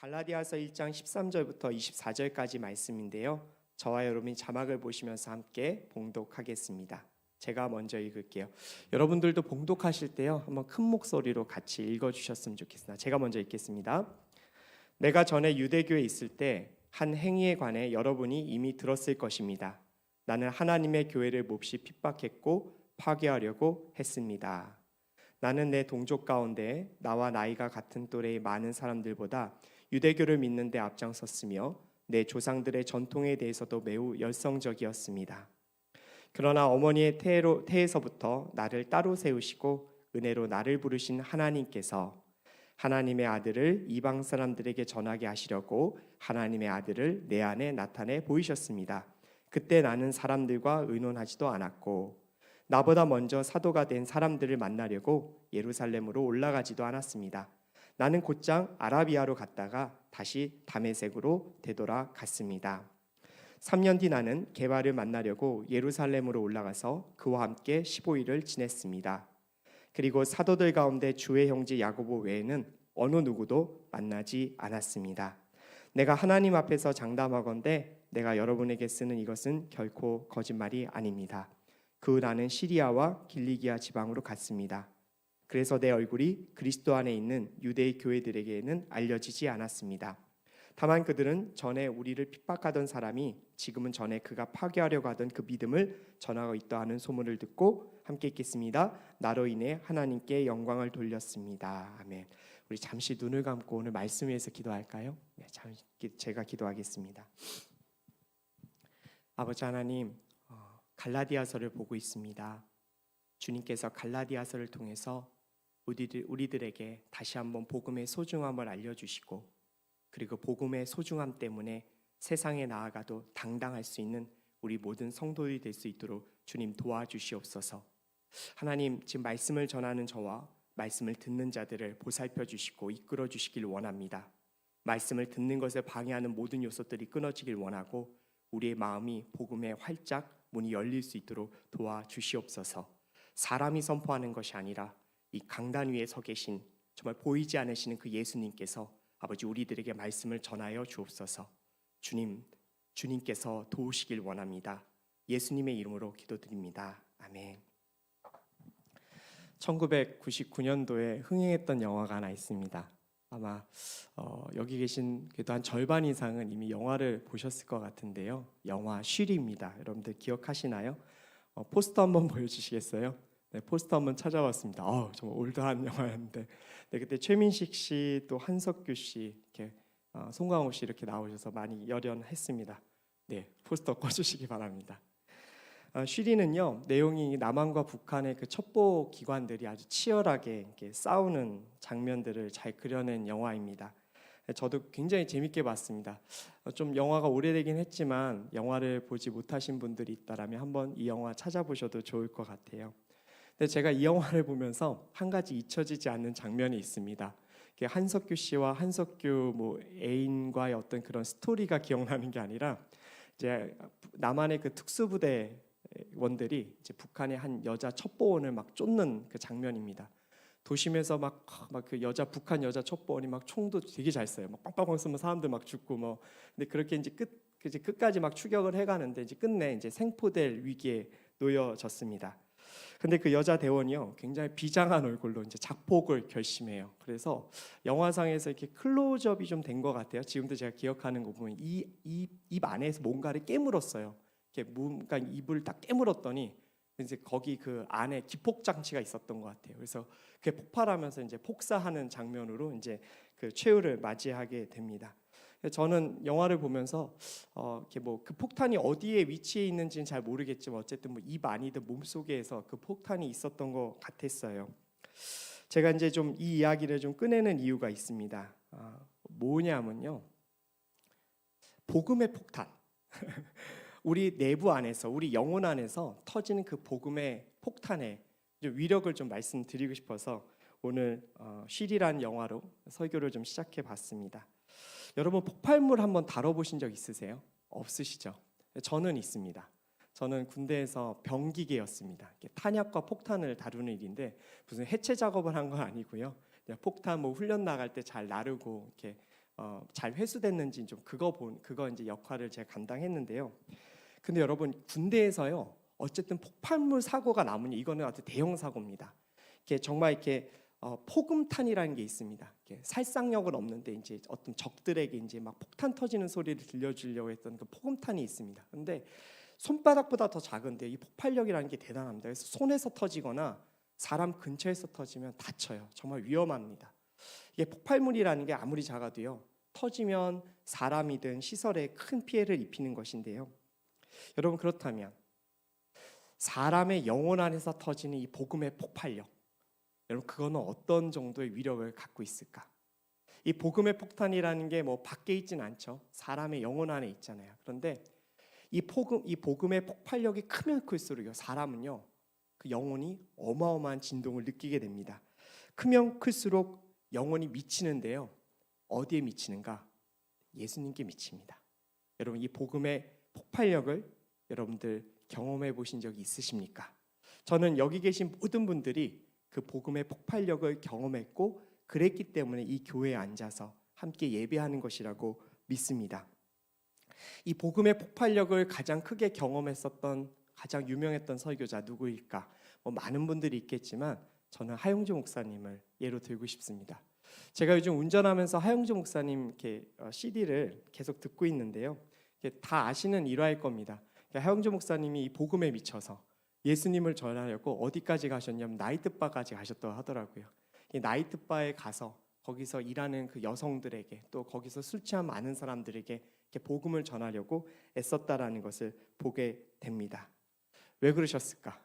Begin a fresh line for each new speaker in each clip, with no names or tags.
갈라디아서 1장 13절부터 24절까지 말씀인데요. 저와 여러분이 자막을 보시면서 함께 봉독하겠습니다. 제가 먼저 읽을게요. 여러분들도 봉독하실 때요, 한번 큰 목소리로 같이 읽어주셨으면 좋겠습니다. 제가 먼저 읽겠습니다. 내가 전에 유대교에 있을 때 한 행위에 관해 여러분이 이미 들었을 것입니다. 나는 하나님의 교회를 몹시 핍박했고 파괴하려고 했습니다. 나는 내 동족 가운데 나와 나이가 같은 또래의 많은 사람들보다 유대교를 믿는 데 앞장섰으며 내 조상들의 전통에 대해서도 매우 열성적이었습니다. 그러나 어머니의 태에서부터 나를 따로 세우시고 은혜로 나를 부르신 하나님께서 하나님의 아들을 이방 사람들에게 전하게 하시려고 하나님의 아들을 내 안에 나타내 보이셨습니다. 그때 나는 사람들과 의논하지도 않았고 나보다 먼저 사도가 된 사람들을 만나려고 예루살렘으로 올라가지도 않았습니다. 나는 곧장 아라비아로 갔다가 다시 다메섹으로 되돌아갔습니다. 3년 뒤 나는 게바를 만나려고 예루살렘으로 올라가서 그와 함께 15일을 지냈습니다. 그리고 사도들 가운데 주의 형제 야고보 외에는 어느 누구도 만나지 않았습니다. 내가 하나님 앞에서 장담하건대 내가 여러분에게 쓰는 이것은 결코 거짓말이 아닙니다. 그 나는 시리아와 길리기아 지방으로 갔습니다. 그래서 내 얼굴이 그리스도 안에 있는 유대의 교회들에게는 알려지지 않았습니다. 다만 그들은 전에 우리를 핍박하던 사람이 지금은 전에 그가 파괴하려고 하던 그 믿음을 전하고 있다 하는 소문을 듣고 함께 읽겠습니다. 나로 인해 하나님께 영광을 돌렸습니다. 아멘. 우리 잠시 눈을 감고 오늘 말씀 위해서 기도할까요? 네, 잠시 제가 기도하겠습니다. 아버지 하나님, 갈라디아서를 보고 있습니다. 주님께서 갈라디아서를 통해서 우리들에게 다시 한번 복음의 소중함을 알려주시고 그리고 복음의 소중함 때문에 세상에 나아가도 당당할 수 있는 우리 모든 성도들이 될 수 있도록 주님 도와주시옵소서. 하나님, 지금 말씀을 전하는 저와 말씀을 듣는 자들을 보살펴 주시고 이끌어 주시길 원합니다. 말씀을 듣는 것을 방해하는 모든 요소들이 끊어지길 원하고 우리의 마음이 복음에 활짝 문이 열릴 수 있도록 도와주시옵소서. 사람이 선포하는 것이 아니라 이 강단 위에 서 계신 정말 보이지 않으시는 그 예수님께서 아버지 우리들에게 말씀을 전하여 주옵소서. 주님께서 도우시길 원합니다. 예수님의 이름으로 기도드립니다. 아멘. 1999년도에 흥행했던 영화가 하나 있습니다. 아마 여기 계신 그래도 한 절반 이상은 이미 영화를 보셨을 것 같은데요. 영화 쉬리입니다. 여러분들 기억하시나요? 포스터 한번 보여주시겠어요? 네, 포스터 한번 찾아봤습니다. 정말 올드한 영화였는데, 네, 그때 최민식 씨 또 한석규 씨 이렇게 송강호 씨 이렇게 나오셔서 많이 열연했습니다. 네, 포스터 꺼주시기 바랍니다. 쉬리는요, 내용이 남한과 북한의 그 첩보 기관들이 아주 치열하게 이렇게 싸우는 장면들을 잘 그려낸 영화입니다. 저도 굉장히 재밌게 봤습니다. 좀 영화가 오래되긴 했지만 영화를 보지 못하신 분들이 있다라면 한번 이 영화 찾아보셔도 좋을 것 같아요. 근데 제가 이 영화를 보면서 한 가지 잊혀지지 않는 장면이 있습니다. 한석규 씨와 한석규 애인과의 어떤 그런 스토리가 기억나는 게 아니라 이제 남한의 그 특수부대원들이 이제 북한의 한 여자 첩보원을 막 쫓는 그 장면입니다. 도심에서 막 그 북한 여자 첩보원이 막 총도 되게 잘 쏴요. 막 빵빵빵 쏘면 사람들 막 죽고 근데 그렇게 이제 끝까지 막 추격을 해가는데 이제 끝내 이제 생포될 위기에 놓여졌습니다. 근데 그 여자 대원이요, 굉장히 비장한 얼굴로 이제 작폭을 결심해요. 그래서 영화상에서 이렇게 클로즈업이 좀 된 것 같아요. 지금도 제가 기억하는 거 보면 입 안에서 뭔가를 깨물었어요. 이렇게 뭔가 입을 딱 깨물었더니 이제 거기 그 안에 기폭 장치가 있었던 것 같아요. 그래서 그게 폭발하면서 이제 폭사하는 장면으로 이제 그 최후를 맞이하게 됩니다. 저는 영화를 보면서 이렇게 그 폭탄이 어디에 위치해 있는지는 잘 모르겠지만 어쨌든 입 안이든 몸 속에서 그 폭탄이 있었던 것 같았어요. 제가 이제 좀 이 이야기를 좀 꺼내는 이유가 있습니다. 뭐냐면요, 복음의 폭탄. 우리 내부 안에서, 우리 영혼 안에서 터지는 그 복음의 폭탄의 위력을 좀 말씀드리고 싶어서 오늘 쉬리란 영화로 설교를 좀 시작해 봤습니다. 여러분, 폭발물 한번 다뤄보신 적 있으세요? 없으시죠? 저는 있습니다. 저는 군대에서 병기계였습니다. 탄약과 폭탄을 다루는 일인데 무슨 해체 작업을 한 건 아니고요. 그냥 폭탄 훈련 나갈 때 잘 나르고 이렇게 잘 회수됐는지 좀 그거 이제 역할을 제가 감당했는데요. 근데 여러분 군대에서요 어쨌든 폭발물 사고가 나면 이거는 아주 대형 사고입니다. 이게 정말 이렇게 포금탄이라는 게 있습니다. 이렇게 살상력은 없는데 이제 어떤 적들에게 이제 막 폭탄 터지는 소리를 들려주려고 했던 그 포금탄이 있습니다. 근데 손바닥보다 더 작은데 이 폭발력이라는 게 대단합니다. 그래서 손에서 터지거나 사람 근처에서 터지면 다쳐요. 정말 위험합니다. 이게 폭발물이라는 게 아무리 작아도요 터지면 사람이든 시설에 큰 피해를 입히는 것인데요. 여러분 그렇다면 사람의 영혼 안에서 터지는 이 복음의 폭발력, 여러분 그거는 어떤 정도의 위력을 갖고 있을까? 이 복음의 폭탄이라는 게 뭐 밖에 있진 않죠. 사람의 영혼 안에 있잖아요. 그런데 이 복음의 폭발력이 크면 클수록요 사람은요 그 영혼이 어마어마한 진동을 느끼게 됩니다. 크면 클수록 영혼이 미치는데요. 어디에 미치는가? 예수님께 미칩니다. 여러분 이 복음의 폭발력을 여러분들 경험해 보신 적이 있으십니까? 저는 여기 계신 모든 분들이 그 복음의 폭발력을 경험했고 그랬기 때문에 이 교회에 앉아서 함께 예배하는 것이라고 믿습니다. 이 복음의 폭발력을 가장 크게 경험했었던 가장 유명했던 설교자 누구일까? 많은 분들이 있겠지만 저는 하용주 목사님을 예로 들고 싶습니다. 제가 요즘 운전하면서 하용주 목사님 이렇게 CD를 계속 듣고 있는데요. 다 아시는 일화일 겁니다. 하용주 목사님이 이 복음에 미쳐서 예수님을 전하려고 어디까지 가셨냐면 나이트바까지 가셨다고 하더라고요. 이 나이트바에 가서 거기서 일하는 그 여성들에게 또 거기서 술 취한 많은 사람들에게 이렇게 복음을 전하려고 애썼다라는 것을 보게 됩니다. 왜 그러셨을까?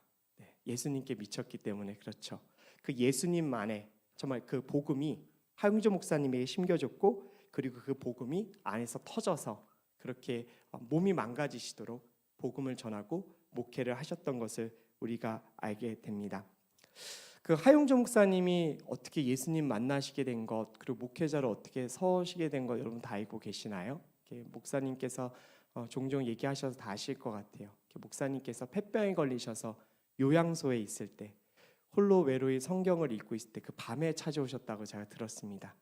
예수님께 미쳤기 때문에 그렇죠. 그 예수님만의 정말 그 복음이 하용조 목사님에게 심겨졌고 그리고 그 복음이 안에서 터져서 그렇게 몸이 망가지시도록 복음을 전하고 목회를 하셨던 것을 우리가 알게 됩니다. 그 하용조 목사님이 어떻게 예수님 만나시게 된 것, 그리고 목회자로 어떻게 서시게 된 것 여러분 다 알고 계시나요? 목사님께서 종종 얘기하셔서 다 아실 것 같아요. 목사님께서 폐병에 걸리셔서 요양소에 있을 때 홀로 외로이 성경을 읽고 있을 때 그 밤에 찾아오셨다고 제가 들었습니다.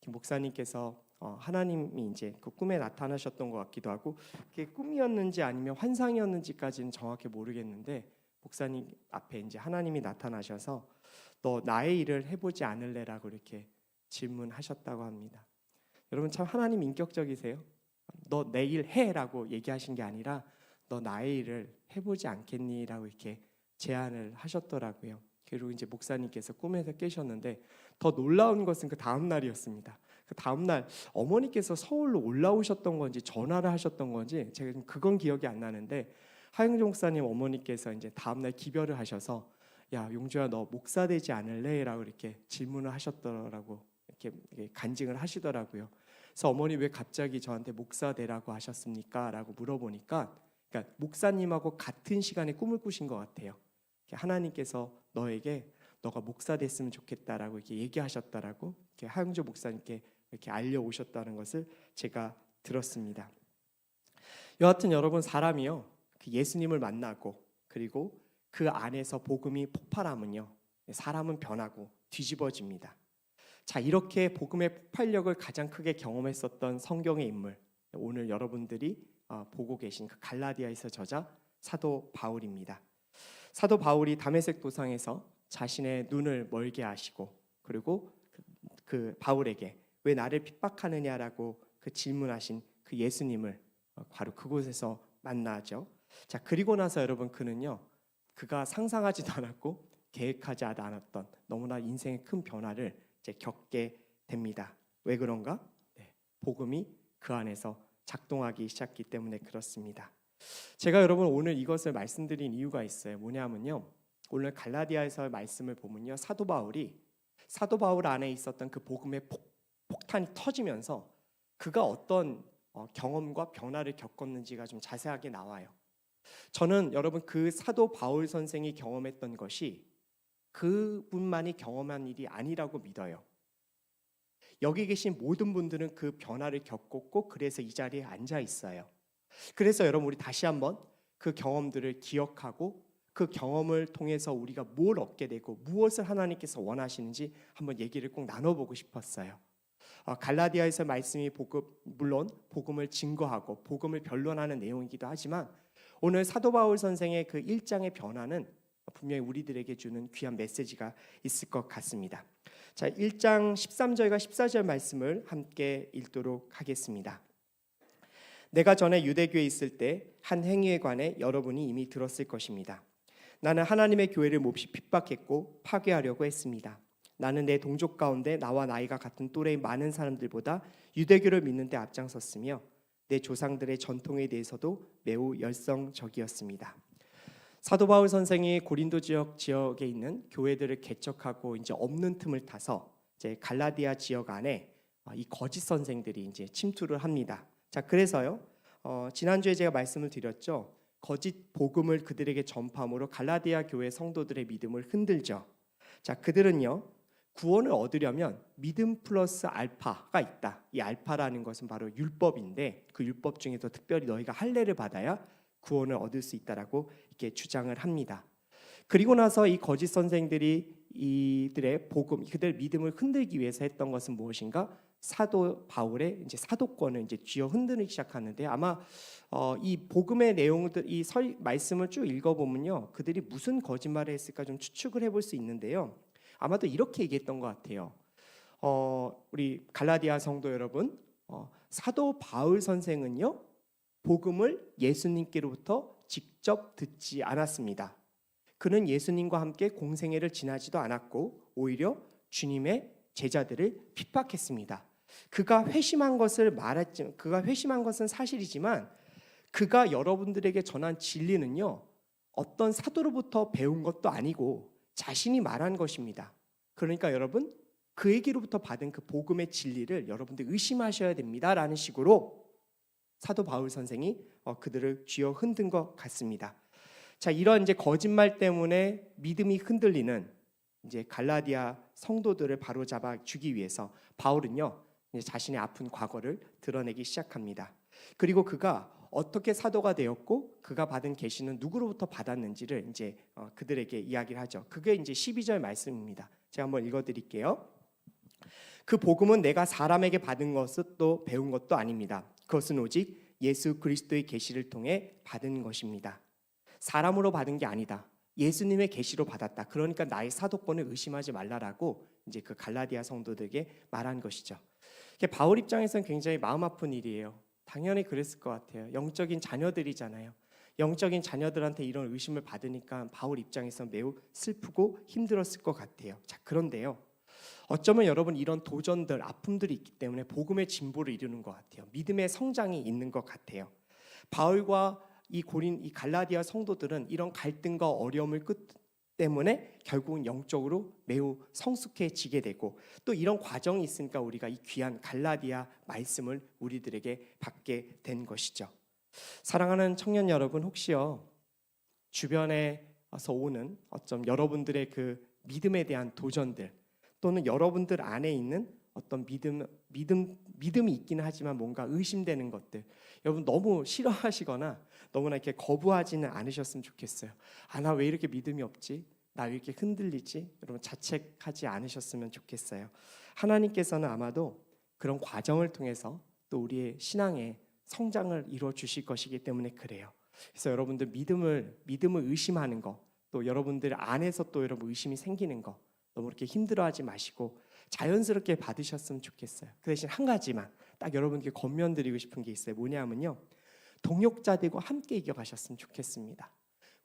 목사님께서 하나님이 이제 그 꿈에 나타나셨던 것 같기도 하고 그게 꿈이었는지 아니면 환상이었는지까지는 정확히 모르겠는데 목사님 앞에 이제 하나님이 나타나셔서 너 나의 일을 해보지 않을래라고 이렇게 질문하셨다고 합니다. 여러분 참 하나님 인격적이세요. 너 내 일 해라고 얘기하신 게 아니라 너 나의 일을 해보지 않겠니라고 이렇게 제안을 하셨더라고요. 그리고 이제 목사님께서 꿈에서 깨셨는데 더 놀라운 것은 그 다음 날이었습니다. 그 다음 날 어머니께서 서울로 올라오셨던 건지 전화를 하셨던 건지 제가 좀 그건 기억이 안 나는데 하영조 목사님 어머니께서 이제 다음 날 기별을 하셔서 야 용주야 너 목사 되지 않을래?라고 이렇게 질문을 하셨더라고 이렇게 간증을 하시더라고요. 그래서 어머니 왜 갑자기 저한테 목사 되라고 하셨습니까? 라고 물어보니까 그러니까 목사님하고 같은 시간에 꿈을 꾸신 것 같아요. 하나님께서 너에게 너가 목사 됐으면 좋겠다라고 이렇게 얘기하셨다라고 이렇게 하영조 목사님께 이렇게 알려오셨다는 것을 제가 들었습니다. 여하튼 여러분 사람이요 그 예수님을 만나고 그리고 그 안에서 복음이 폭발하면요 사람은 변하고 뒤집어집니다. 자 이렇게 복음의 폭발력을 가장 크게 경험했었던 성경의 인물 오늘 여러분들이 보고 계신 그 갈라디아에서 저자 사도 바울입니다. 사도 바울이 다메섹 도상에서 자신의 눈을 멀게 하시고 그리고 그 바울에게 왜 나를 핍박하느냐라고 그 질문하신 그 예수님을 바로 그곳에서 만나죠. 자 그리고 나서 여러분 그는요 그가 상상하지도 않았고 계획하지 않았던 너무나 인생의 큰 변화를 이제 겪게 됩니다. 왜 그런가? 복음이 그 안에서 작동하기 시작했기 때문에 그렇습니다. 제가 여러분 오늘 이것을 말씀드린 이유가 있어요. 뭐냐면요. 오늘 갈라디아에서의 말씀을 보면요. 사도 바울 안에 있었던 그 복음의 폭탄이 터지면서 그가 어떤 경험과 변화를 겪었는지가 좀 자세하게 나와요. 저는 여러분 그 사도 바울 선생이 경험했던 것이 그분만이 경험한 일이 아니라고 믿어요. 여기 계신 모든 분들은 그 변화를 겪었고 그래서 이 자리에 앉아 있어요. 그래서 여러분 우리 다시 한번 그 경험들을 기억하고 그 경험을 통해서 우리가 뭘 얻게 되고 무엇을 하나님께서 원하시는지 한번 얘기를 꼭 나눠보고 싶었어요. 갈라디아에서 말씀이 물론 복음을 증거하고 복음을 변론하는 내용이기도 하지만 오늘 사도 바울 선생의 그 1장의 변화는 분명히 우리들에게 주는 귀한 메시지가 있을 것 같습니다. 자, 1장 13절과 14절 말씀을 함께 읽도록 하겠습니다. 내가 전에 유대교에 있을 때 한 행위에 관해 여러분이 이미 들었을 것입니다. 나는 하나님의 교회를 몹시 핍박했고 파괴하려고 했습니다. 나는 내 동족 가운데 나와 나이가 같은 또래의 많은 사람들보다 유대교를 믿는 데 앞장섰으며 내 조상들의 전통에 대해서도 매우 열성적이었습니다. 사도 바울 선생이 고린도 지역에 있는 교회들을 개척하고 이제 없는 틈을 타서 이제 갈라디아 지역 안에 이 거짓 선생들이 이제 침투를 합니다. 자, 그래서요. 지난주에 제가 말씀을 드렸죠. 거짓 복음을 그들에게 전파함으로 갈라디아 교회 성도들의 믿음을 흔들죠. 자, 그들은요. 구원을 얻으려면 믿음 플러스 알파가 있다. 이 알파라는 것은 바로 율법인데 그 율법 중에서 특별히 너희가 할례를 받아야 구원을 얻을 수 있다라고 이렇게 주장을 합니다. 그리고 나서 이 거짓 선생들이 이들의 복음, 그들의 믿음을 흔들기 위해서 했던 것은 무엇인가? 사도 바울의 이제 사도권을 이제 쥐어 흔들기 시작하는데 아마 이 복음의 내용들, 이 말씀을 쭉 읽어보면요, 그들이 무슨 거짓말을 했을까 좀 추측을 해볼 수 있는데요. 아마도 이렇게 얘기했던 것 같아요. 우리 갈라디아 성도 여러분, 사도 바울 선생은요, 복음을 예수님께로부터 직접 듣지 않았습습니다. 그는 예수님과 함께 공생애를 지나지도 않았고 오히려 주님의 제자들을 핍박했습니다. 그가 회심한 것은 사실이지만 그가 여러분들에게 전한 진리는요, 어떤 사도로부터 배운 것도 아니고 자신이 말한 것입니다. 그러니까 여러분, 그에게로부터 받은 그 복음의 진리를 여러분들 의심하셔야 됩니다라는 식으로 사도 바울 선생이 그들을 쥐어 흔든 것 같습니다. 자, 이런 이제 거짓말 때문에 믿음이 흔들리는 이제 갈라디아 성도들을 바로잡아 주기 위해서 바울은요, 이제 자신의 아픈 과거를 드러내기 시작합니다. 그리고 그가 어떻게 사도가 되었고 그가 받은 계시는 누구로부터 받았는지를 이제 그들에게 이야기를 하죠. 그게 이제 12절 말씀입니다. 제가 한번 읽어드릴게요. 그 복음은 내가 사람에게 받은 것을 또 배운 것도 아닙니다. 그것은 오직 예수 그리스도의 계시를 통해 받은 것입니다. 사람으로 받은 게 아니다. 예수님의 계시로 받았다. 그러니까 나의 사도권을 의심하지 말라라고 이제 그 갈라디아 성도들에게 말한 것이죠. 바울 입장에서는 굉장히 마음 아픈 일이에요. 당연히 그랬을 것 같아요. 영적인 자녀들이잖아요. 영적인 자녀들한테 이런 의심을 받으니까 바울 입장에서 매우 슬프고 힘들었을 것 같아요. 자, 그런데요, 어쩌면 여러분 이런 도전들, 아픔들이 있기 때문에 복음의 진보를 이루는 것 같아요. 믿음의 성장이 있는 것 같아요. 바울과 이 갈라디아 성도들은 이런 갈등과 어려움을 때문에 결국은 영적으로 매우 성숙해지게 되고 또 이런 과정이 있으니까 우리가 이 귀한 갈라디아 말씀을 우리들에게 받게 된 것이죠. 사랑하는 청년 여러분, 혹시요 주변에서 오는 어쩜 여러분들의 그 믿음에 대한 도전들 또는 여러분들 안에 있는 어떤 믿음이 있기는 하지만 뭔가 의심되는 것들, 여러분 너무 싫어하시거나 너무나 이렇게 거부하지는 않으셨으면 좋겠어요. 나 왜 이렇게 믿음이 없지? 나 왜 이렇게 흔들리지? 여러분 자책하지 않으셨으면 좋겠어요. 하나님께서는 아마도 그런 과정을 통해서 또 우리의 신앙의 성장을 이루어 주실 것이기 때문에 그래요. 그래서 여러분들 믿음을 의심하는 거, 또 여러분들 안에서 또 여러분 의심이 생기는 거 너무 이렇게 힘들어하지 마시고 자연스럽게 받으셨으면 좋겠어요. 그 대신 한 가지만 딱 여러분께 권면드리고 싶은 게 있어요. 뭐냐면요, 동역자들과 함께 이겨가셨으면 좋겠습니다.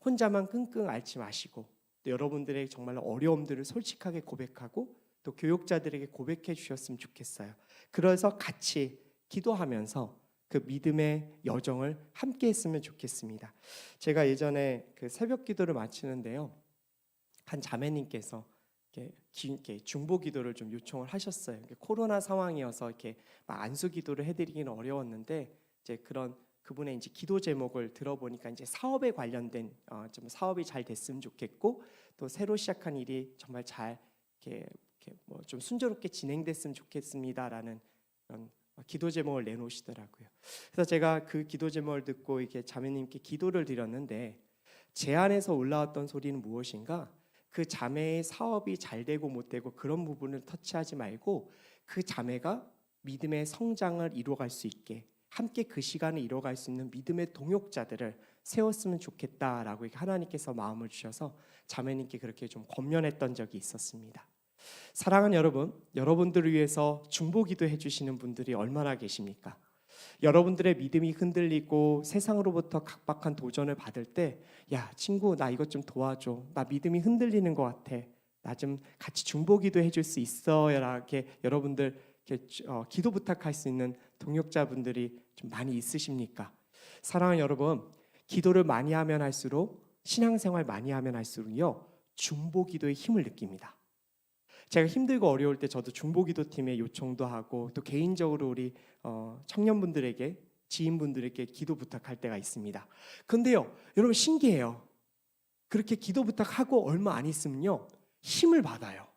혼자만 끙끙 앓지 마시고 또 여러분들의 정말 어려움들을 솔직하게 고백하고 또 교역자들에게 고백해 주셨으면 좋겠어요. 그래서 같이 기도하면서 그 믿음의 여정을 함께 했으면 좋겠습니다. 제가 예전에 그 새벽 기도를 마치는데요, 한 자매님께서 이렇게 중보 기도를 좀 요청을 하셨어요. 코로나 상황이어서 이렇게 안수 기도를 해드리기는 어려웠는데 이제 그분의 이제 기도 제목을 들어보니까 이제 사업에 관련된 좀 사업이 잘 됐으면 좋겠고 또 새로 시작한 일이 정말 잘 이렇게 뭐 좀 순조롭게 진행됐으면 좋겠습니다라는 그런 기도 제목을 내놓으시더라고요. 그래서 제가 그 기도 제목을 듣고 이렇게 자매님께 기도를 드렸는데 제 안에서 올라왔던 소리는 무엇인가? 그 자매의 사업이 잘 되고 못 되고 그런 부분을 터치하지 말고 그 자매가 믿음의 성장을 이루어갈 수 있게 함께 그 시간을 이뤄갈 수 있는 믿음의 동역자들을 세웠으면 좋겠다라고 하나님께서 마음을 주셔서 자매님께 그렇게 좀 권면했던 적이 있었습니다. 사랑하는 여러분, 여러분들을 위해서 중보기도 해주시는 분들이 얼마나 계십니까? 여러분들의 믿음이 흔들리고 세상으로부터 각박한 도전을 받을 때, 야 친구 나 이것 좀 도와줘, 나 믿음이 흔들리는 것 같아, 나 좀 같이 중보기도 해줄 수 있어, 이렇게 여러분들 기도 부탁할 수 있는 동역자분들이 좀 많이 있으십니까? 사랑하는 여러분, 기도를 많이 하면 할수록, 신앙생활 많이 하면 할수록요 중보기도의 힘을 느낍니다. 제가 힘들고 어려울 때 저도 중보기도팀에 요청도 하고 또 개인적으로 우리 청년분들에게, 지인분들에게 기도 부탁할 때가 있습니다. 근데요 여러분 신기해요. 그렇게 기도 부탁하고 얼마 안 있으면요 힘을 받아요.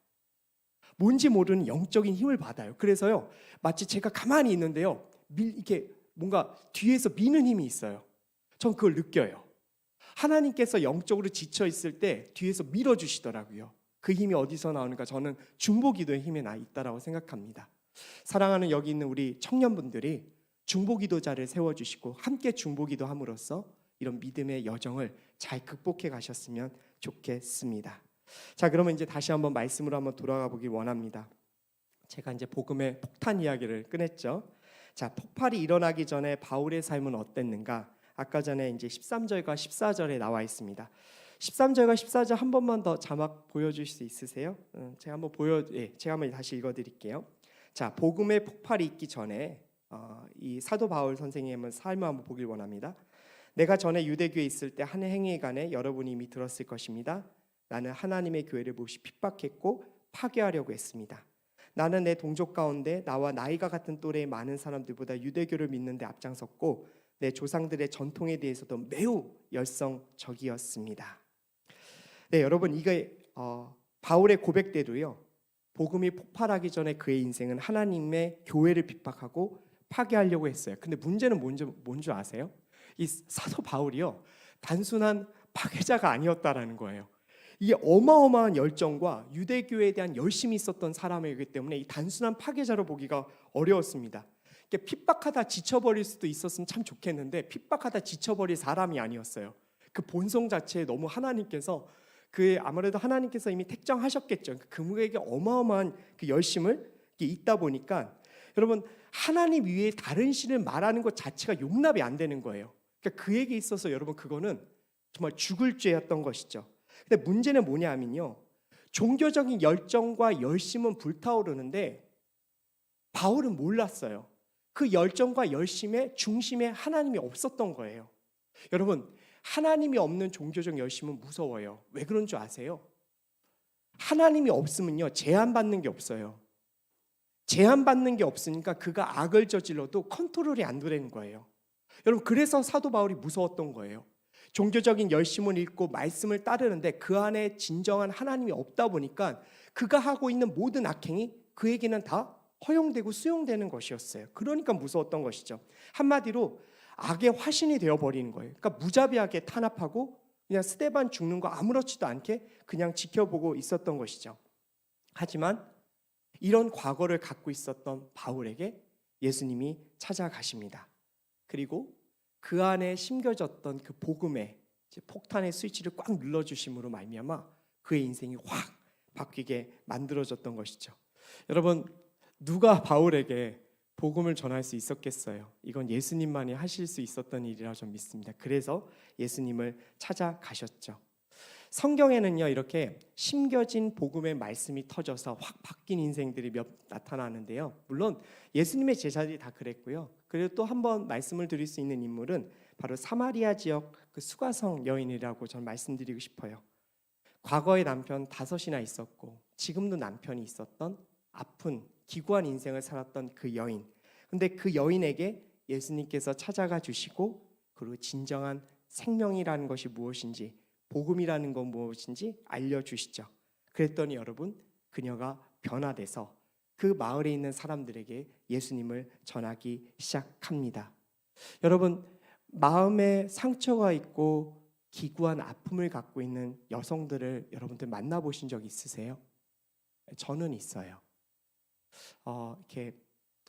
뭔지 모르는 영적인 힘을 받아요. 그래서요 마치 제가 가만히 있는데요 이렇게 뭔가 뒤에서 미는 힘이 있어요. 전 그걸 느껴요. 하나님께서 영적으로 지쳐 있을 때 뒤에서 밀어주시더라고요. 그 힘이 어디서 나오는가? 저는 중보기도의 힘에 나 있다라고 생각합니다. 사랑하는 여기 있는 우리 청년분들이 중보기도자를 세워주시고 함께 중보기도 함으로써 이런 믿음의 여정을 잘 극복해 가셨으면 좋겠습니다. 자, 그러면 이제 다시 한번 말씀으로 한번 돌아가 보길 원합니다. 제가 이제 복음의 폭탄 이야기를 꺼냈죠. 자, 폭발이 일어나기 전에 바울의 삶은 어땠는가? 아까 전에 이제 13절과 14절에 나와 있습니다. 13절과 14절 한 번만 더 자막 보여줄 수 있으세요? 제가 한번 다시 읽어드릴게요. 자, 복음의 폭발이 있기 전에 이 사도 바울 선생님의 삶을 한번 보길 원합니다. 내가 전에 유대교에 있을 때 한 행위에 관해 여러분이 이미 들었을 것입니다. 나는 하나님의 교회를 몹시 핍박했고 파괴하려고 했습니다. 나는 내 동족 가운데 나와 나이가 같은 또래의 많은 사람들보다 유대교를 믿는 데 앞장섰고 내 조상들의 전통에 대해서도 매우 열성적이었습니다. 네, 여러분 이게 바울의 고백대로요. 복음이 폭발하기 전에 그의 인생은 하나님의 교회를 핍박하고 파괴하려고 했어요. 근데 문제는 뭔지 아세요? 이 사도 바울이요 단순한 파괴자가 아니었다라는 거예요. 이게 어마어마한 열정과 유대교에 대한 열심이 있었던 사람이기 때문에 이 단순한 파괴자로 보기가 어려웠습니다. 핍박하다 지쳐버릴 수도 있었으면 참 좋겠는데 핍박하다 지쳐버릴 사람이 아니었어요. 그 본성 자체에 너무 하나님께서 아무래도 하나님께서 이미 택정하셨겠죠. 그에게 어마어마한 그 열심을 있다 보니까 여러분 하나님 위에 다른 신을 말하는 것 자체가 용납이 안 되는 거예요. 그러니까 그에게 있어서 여러분 그거는 정말 죽을 죄였던 것이죠. 근데 문제는 뭐냐 하면요, 종교적인 열정과 열심은 불타오르는데 바울은 몰랐어요. 그 열정과 열심의 중심에 하나님이 없었던 거예요. 여러분 하나님이 없는 종교적 열심은 무서워요. 왜 그런 줄 아세요? 하나님이 없으면요 제한받는 게 없어요. 제한받는 게 없으니까 그가 악을 저질러도 컨트롤이 안 되는 거예요. 여러분 그래서 사도 바울이 무서웠던 거예요. 종교적인 열심을 읽고 말씀을 따르는데 그 안에 진정한 하나님이 없다 보니까 그가 하고 있는 모든 악행이 그에게는 다 허용되고 수용되는 것이었어요. 그러니까 무서웠던 것이죠. 한마디로 악의 화신이 되어버리는 거예요. 그러니까 무자비하게 탄압하고 그냥 스데반 죽는 거 아무렇지도 않게 그냥 지켜보고 있었던 것이죠. 하지만 이런 과거를 갖고 있었던 바울에게 예수님이 찾아가십니다. 그리고 그 안에 심겨졌던 그 복음의 폭탄의 스위치를 꽉 눌러주심으로 말미암아 그의 인생이 확 바뀌게 만들어졌던 것이죠. 여러분 누가 바울에게 복음을 전할 수 있었겠어요? 이건 예수님만이 하실 수 있었던 일이라 좀 믿습니다. 그래서 예수님을 찾아가셨죠. 성경에는요 이렇게 심겨진 복음의 말씀이 터져서 확 바뀐 인생들이 몇 나타나는데요. 물론 예수님의 제자들이 다 그랬고요. 그리고 또 한 번 말씀을 드릴 수 있는 인물은 바로 사마리아 지역 그 수가성 여인이라고 저는 말씀드리고 싶어요. 과거에 남편 5이나 있었고 지금도 남편이 있었던 아픈 기구한 인생을 살았던 그 여인. 근데 그 여인에게 예수님께서 찾아가 주시고 그리고 진정한 생명이라는 것이 무엇인지, 복음이라는 건 무엇인지 알려주시죠. 그랬더니 여러분 그녀가 변화돼서 그 마을에 있는 사람들에게 예수님을 전하기 시작합니다. 여러분 마음에 상처가 있고 기구한 아픔을 갖고 있는 여성들을 여러분들 만나보신 적 있으세요? 저는 있어요. 이렇게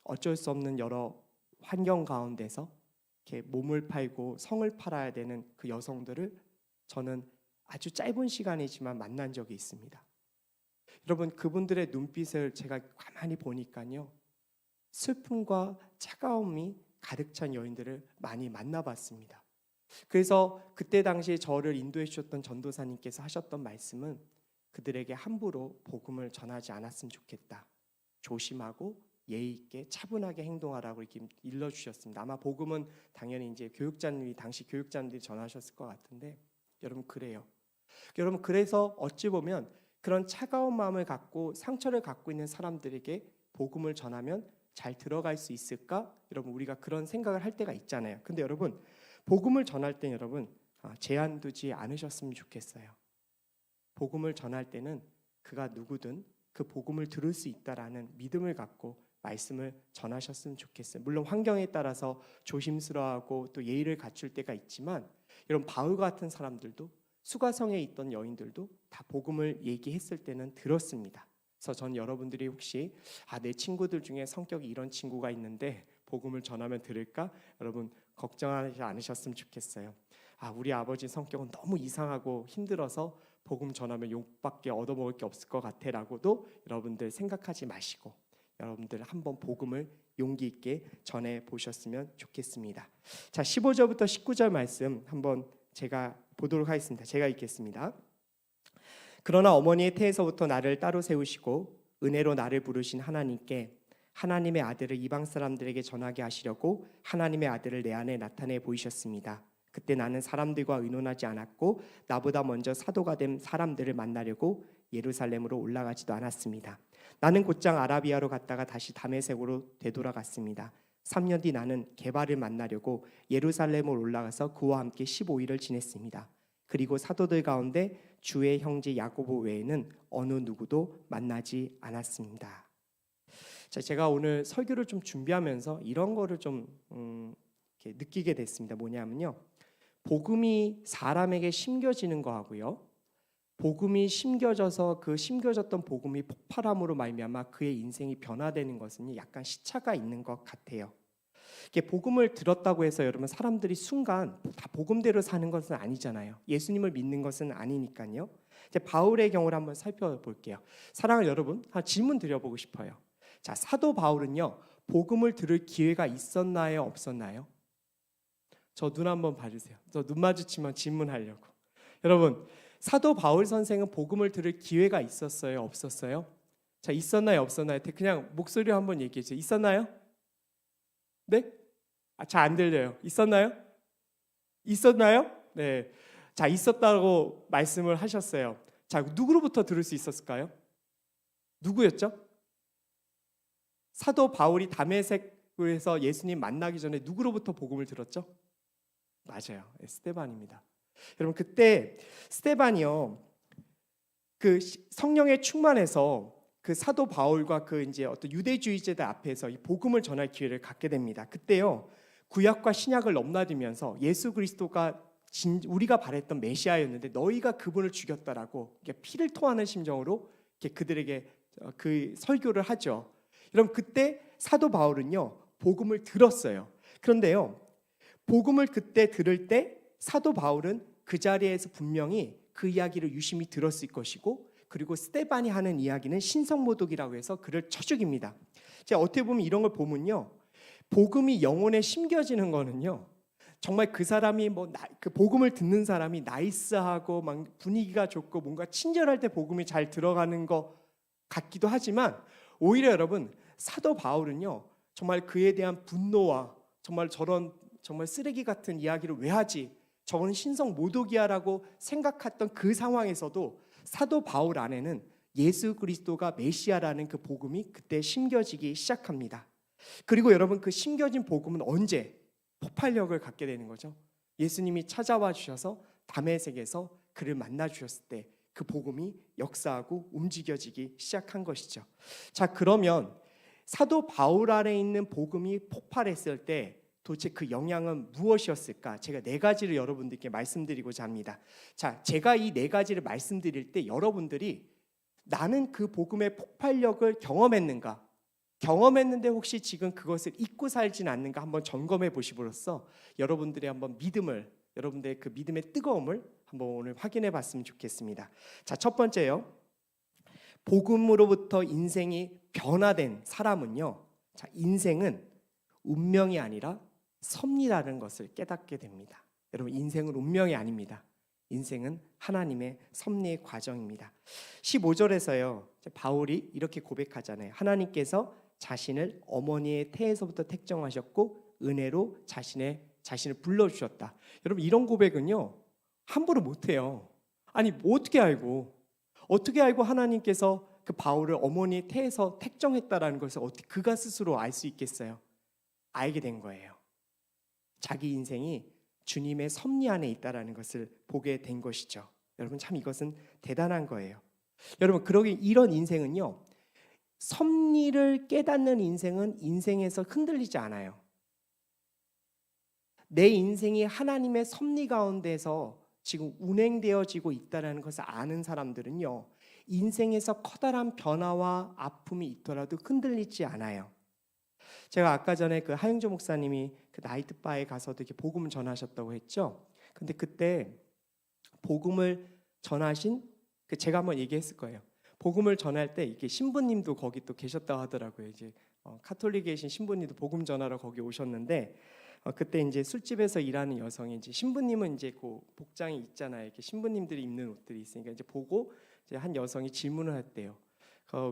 어쩔 수 없는 여러 환경 가운데서 이렇게 몸을 팔고 성을 팔아야 되는 그 여성들을 저는 아주 짧은 시간이지만 만난 적이 있습니다. 여러분, 그분들의 눈빛을 제가 가만히 보니까요, 슬픔과 차가움이 가득 찬 여인들을 많이 만나봤습니다. 그래서 그때 당시에 저를 인도해 주셨던 전도사님께서 하셨던 말씀은 그들에게 함부로 복음을 전하지 않았으면 좋겠다. 조심하고 예의 있게 차분하게 행동하라고 이렇게 일러주셨습니다. 아마 복음은 당연히 이제 교육자님이, 당시 교육자님들이 전하셨을 것 같은데, 여러분 그래요. 여러분, 그래서 어찌 보면 그런 차가운 마음을 갖고 상처를 갖고 있는 사람들에게 복음을 전하면 잘 들어갈 수 있을까? 여러분, 우리가 그런 생각을 할 때가 있잖아요. 근데 여러분, 복음을 전할 때 여러분 제한 두지 않으셨으면 좋겠어요. 복음을 전할 때는 그가 누구든 그 복음을 들을 수 있다라는 믿음을 갖고 말씀을 전하셨으면 좋겠어요. 물론 환경에 따라서 조심스러워하고 또 예의를 갖출 때가 있지만, 이런 바울 같은 사람들도, 수가성에 있던 여인들도 다 복음을 얘기했을 때는 들었습니다. 그래서 전 여러분들이 혹시 내 친구들 중에 성격이 이런 친구가 있는데 복음을 전하면 들을까? 여러분 걱정하지 않으셨으면 좋겠어요. 우리 아버지 성격은 너무 이상하고 힘들어서 복음 전하면 욕밖에 얻어먹을 게 없을 것 같아 라고도 여러분들 생각하지 마시고, 여러분들 한번 복음을 용기 있게 전해 보셨으면 좋겠습니다. 자, 15절부터 19절 말씀 한번 제가 보도록 하겠습니다. 제가 읽겠습니다. 그러나 어머니의 태에서부터 나를 따로 세우시고 은혜로 나를 부르신 하나님께 하나님의 아들을 이방 사람들에게 전하게 하시려고 하나님의 아들을 내 안에 나타내 보이셨습니다. 그때 나는 사람들과 의논하지 않았고 나보다 먼저 사도가 된 사람들을 만나려고 예루살렘으로 올라가지도 않았습니다. 나는 곧장 아라비아로 갔다가 다시 다메섹으로 되돌아갔습니다. 3년 뒤 나는 게바를 만나려고 예루살렘으로 올라가서 그와 함께 15일을 지냈습니다. 그리고 사도들 가운데 주의 형제 야고보 외에는 어느 누구도 만나지 않았습니다. 자, 제가 오늘 설교를 좀 준비하면서 이런 거를 좀 이렇게 느끼게 됐습니다. 뭐냐면요, 복음이 사람에게 심겨지는 거하고요, 복음이 심겨져서 그 심겨졌던 복음이 폭발함으로 말미암아 그의 인생이 변화되는 것은 약간 시차가 있는 것 같아요. 이게 복음을 들었다고 해서 여러분 사람들이 순간 다 복음대로 사는 것은 아니잖아요. 예수님을 믿는 것은 아니니까요. 이제 바울의 경우를 한번 살펴볼게요. 사랑하는 여러분, 질문 드려보고 싶어요. 자, 사도 바울은요, 복음을 들을 기회가 있었나요, 없었나요? 저 눈 한번 봐주세요. 저 눈 마주치면 질문하려고. 여러분, 사도 바울 선생은 복음을 들을 기회가 있었어요, 없었어요? 자, 있었나요, 없었나요? 그냥 목소리로 한번 얘기해 주세요. 있었나요? 네? 잘 안 들려요. 있었나요? 있었나요? 네. 자, 있었다고 말씀을 하셨어요. 자, 누구로부터 들을 수 있었을까요? 누구였죠? 사도 바울이 다메섹에서 예수님 만나기 전에 누구로부터 복음을 들었죠? 맞아요. 스데반입니다. 여러분, 그때 스데반이요, 그 성령에 충만해서 그 사도 바울과 그 이제 어떤 유대주의자들 앞에서 이 복음을 전할 기회를 갖게 됩니다. 그때요, 구약과 신약을 넘나들면서 예수 그리스도가 우리가 바랬던 메시아였는데 너희가 그분을 죽였다라고 피를 토하는 심정으로 그들에게 그 설교를 하죠. 여러분, 그때 사도 바울은요, 복음을 들었어요. 그런데요, 복음을 그때 들을 때 사도 바울은 그 자리에서 분명히 그 이야기를 유심히 들었을 것이고, 그리고 스데반이 하는 이야기는 신성모독이라고 해서 그를 쳐 죽입니다. 제가 어떻게 보면 이런 걸 보면요, 복음이 영혼에 심겨지는 거는요, 정말 그 사람이 그 복음을 듣는 사람이 나이스하고 막 분위기가 좋고 뭔가 친절할 때 복음이 잘 들어가는 것 같기도 하지만, 오히려 여러분, 사도 바울은요, 정말 그에 대한 분노와 정말 저런 정말 쓰레기 같은 이야기를 왜 하지? 저건 신성 모독이야라고 생각했던 그 상황에서도 사도 바울 안에는 예수 그리스도가 메시아라는 그 복음이 그때 심겨지기 시작합니다. 그리고 여러분, 그 심겨진 복음은 언제 폭발력을 갖게 되는 거죠? 예수님이 찾아와 주셔서 다메섹에서 그를 만나 주셨을 때 그 복음이 역사하고 움직여지기 시작한 것이죠. 자, 그러면 사도 바울 안에 있는 복음이 폭발했을 때 도대체 그 영향은 무엇이었을까? 제가 4가지를 여러분들께 말씀드리고자 합니다. 자, 제가 이 4가지를 말씀드릴 때 여러분들이 나는 그 복음의 폭발력을 경험했는가? 경험했는데 혹시 지금 그것을 잊고 살진 않는가 한번 점검해 보심으로써 여러분들의 한번 여러분들의 그 믿음의 뜨거움을 한번 오늘 확인해 봤으면 좋겠습니다. 자, 첫 번째요. 복음으로부터 인생이 변화된 사람은요. 자, 인생은 운명이 아니라 섭리라는 것을 깨닫게 됩니다. 여러분, 인생은 운명이 아닙니다. 인생은 하나님의 섭리의 과정입니다. 15절에서요. 바울이 이렇게 고백하잖아요. 하나님께서 자신을 어머니의 태에서부터 택정하셨고 은혜로 자신을 불러주셨다. 여러분, 이런 고백은요. 함부로 못해요. 아니, 뭐 어떻게 알고 하나님께서 그 바울을 어머니의 태에서 택정했다라는 것을 어떻게 그가 스스로 알 수 있겠어요? 알게 된 거예요. 자기 인생이 주님의 섭리 안에 있다라는 것을 보게 된 것이죠. 여러분, 참 이것은 대단한 거예요. 여러분, 그러기 이런 인생은요. 섭리를 깨닫는 인생은 인생에서 흔들리지 않아요. 내 인생이 하나님의 섭리 가운데서 지금 운행되어지고 있다는 것을 아는 사람들은요. 인생에서 커다란 변화와 아픔이 있더라도 흔들리지 않아요. 제가 아까 전에 그 하영조 목사님이 그 나이트바에 가서도 이렇게 복음을 전하셨다고 했죠. 근데 그때 복음을 전하신 제가 한번 얘기했을 거예요. 복음을 전할 때 이게 신부님도 거기 또 계셨다고 하더라고요. 이제 카톨릭에 계신 신부님도 복음 전하러 거기 오셨는데 그때 이제 술집에서 일하는 여성이 이제 신부님은 이제 그 복장이 있잖아요. 이렇게 신부님들이 입는 옷들이 있으니까 이제 보고 이제 한 여성이 질문을 했대요.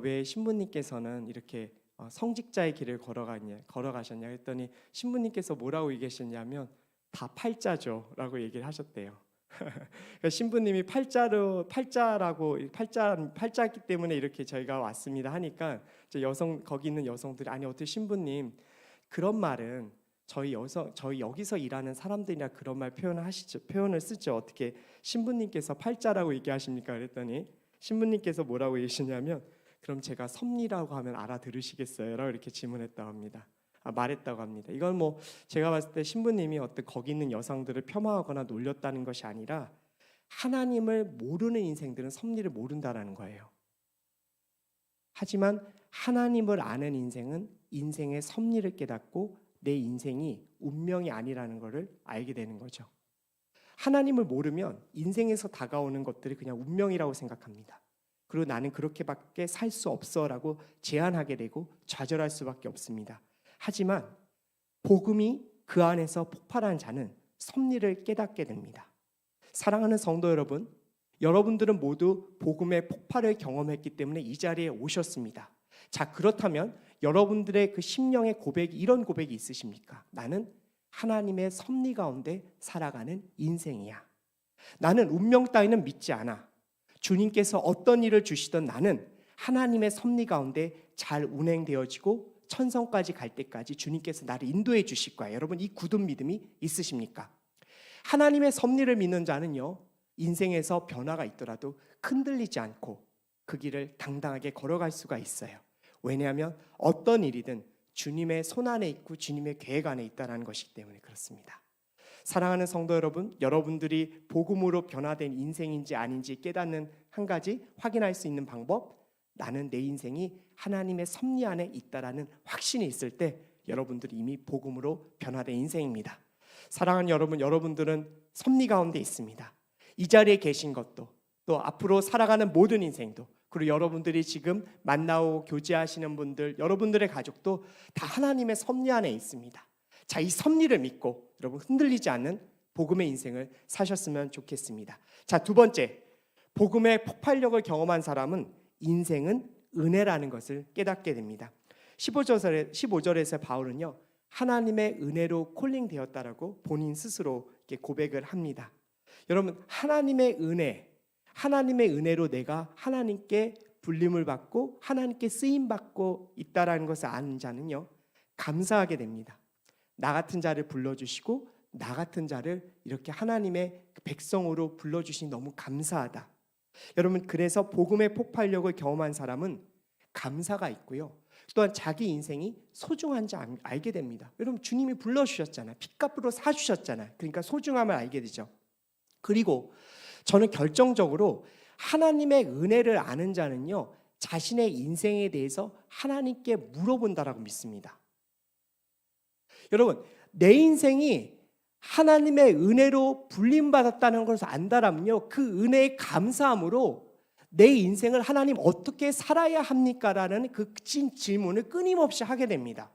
왜 신부님께서는 이렇게 성직자의 길을 걸어가셨냐 했더니 신부님께서 뭐라고 얘기하셨냐면 다 팔자죠라고 얘기를 하셨대요. 그러니까 신부님이 팔자기 때문에 이렇게 저희가 왔습니다 하니까 거기 있는 여성들이 아니 어떻게 신부님 그런 말은 저희 여기서 일하는 사람들이나 그런 말 표현을 쓰죠. 어떻게 신부님께서 팔자라고 얘기하십니까? 그랬더니 신부님께서 뭐라고 얘기하시냐면 그럼 제가 섭리라고 하면 알아들으시겠어요? 라고 이렇게 질문했다고 합니다. 말했다고 합니다. 이건 뭐 제가 봤을 때 신부님이 어떤 거기 있는 여성들을 폄하하거나 놀렸다는 것이 아니라 하나님을 모르는 인생들은 섭리를 모른다라는 거예요. 하지만 하나님을 아는 인생은 인생의 섭리를 깨닫고 내 인생이 운명이 아니라는 것을 알게 되는 거죠. 하나님을 모르면 인생에서 다가오는 것들이 그냥 운명이라고 생각합니다. 그리고 나는 그렇게밖에 살 수 없어라고 제한하게 되고 좌절할 수밖에 없습니다. 하지만 복음이 그 안에서 폭발한 자는 섭리를 깨닫게 됩니다. 사랑하는 성도 여러분, 여러분들은 모두 복음의 폭발을 경험했기 때문에 이 자리에 오셨습니다. 자, 그렇다면 여러분들의 그 심령의 고백이 이런 고백이 있으십니까? 나는 하나님의 섭리 가운데 살아가는 인생이야. 나는 운명 따위는 믿지 않아. 주님께서 어떤 일을 주시던 나는 하나님의 섭리 가운데 잘 운행되어지고 천성까지 갈 때까지 주님께서 나를 인도해 주실 거야. 여러분, 이 굳은 믿음이 있으십니까? 하나님의 섭리를 믿는 자는요, 인생에서 변화가 있더라도 흔들리지 않고 그 길을 당당하게 걸어갈 수가 있어요. 왜냐하면 어떤 일이든 주님의 손 안에 있고 주님의 계획 안에 있다는 것이기 때문에 그렇습니다. 사랑하는 성도 여러분, 여러분들이 복음으로 변화된 인생인지 아닌지 깨닫는 한 가지 확인할 수 있는 방법, 나는 내 인생이 하나님의 섭리 안에 있다라는 확신이 있을 때 여러분들이 이미 복음으로 변화된 인생입니다. 사랑하는 여러분, 여러분들은 섭리 가운데 있습니다. 이 자리에 계신 것도 또 앞으로 살아가는 모든 인생도 그리고 여러분들이 지금 만나고 교제하시는 분들, 여러분들의 가족도 다 하나님의 섭리 안에 있습니다. 자, 이 섭리를 믿고 여러분 흔들리지 않는 복음의 인생을 사셨으면 좋겠습니다. 자, 두 번째, 복음의 폭발력을 경험한 사람은 인생은 은혜라는 것을 깨닫게 됩니다. 15절에서 바울은요, 하나님의 은혜로 콜링되었다라고 본인 스스로 이렇게 고백을 합니다. 여러분, 하나님의 은혜로 내가 하나님께 불림을 받고 하나님께 쓰임 받고 있다라는 것을 아는 자는요, 감사하게 됩니다. 나 같은 자를 불러주시고 나 같은 자를 이렇게 하나님의 백성으로 불러주시니 너무 감사하다. 여러분, 그래서 복음의 폭발력을 경험한 사람은 감사가 있고요, 또한 자기 인생이 소중한지 알게 됩니다. 여러분, 주님이 불러주셨잖아요. 핏값으로 사주셨잖아요. 그러니까 소중함을 알게 되죠. 그리고 저는 결정적으로 하나님의 은혜를 아는 자는요, 자신의 인생에 대해서 하나님께 물어본다라고 믿습니다. 여러분, 내 인생이 하나님의 은혜로 불림받았다는 것을 안다라면요, 그 은혜에 감사함으로 내 인생을 하나님 어떻게 살아야 합니까? 라는 그 질문을 끊임없이 하게 됩니다.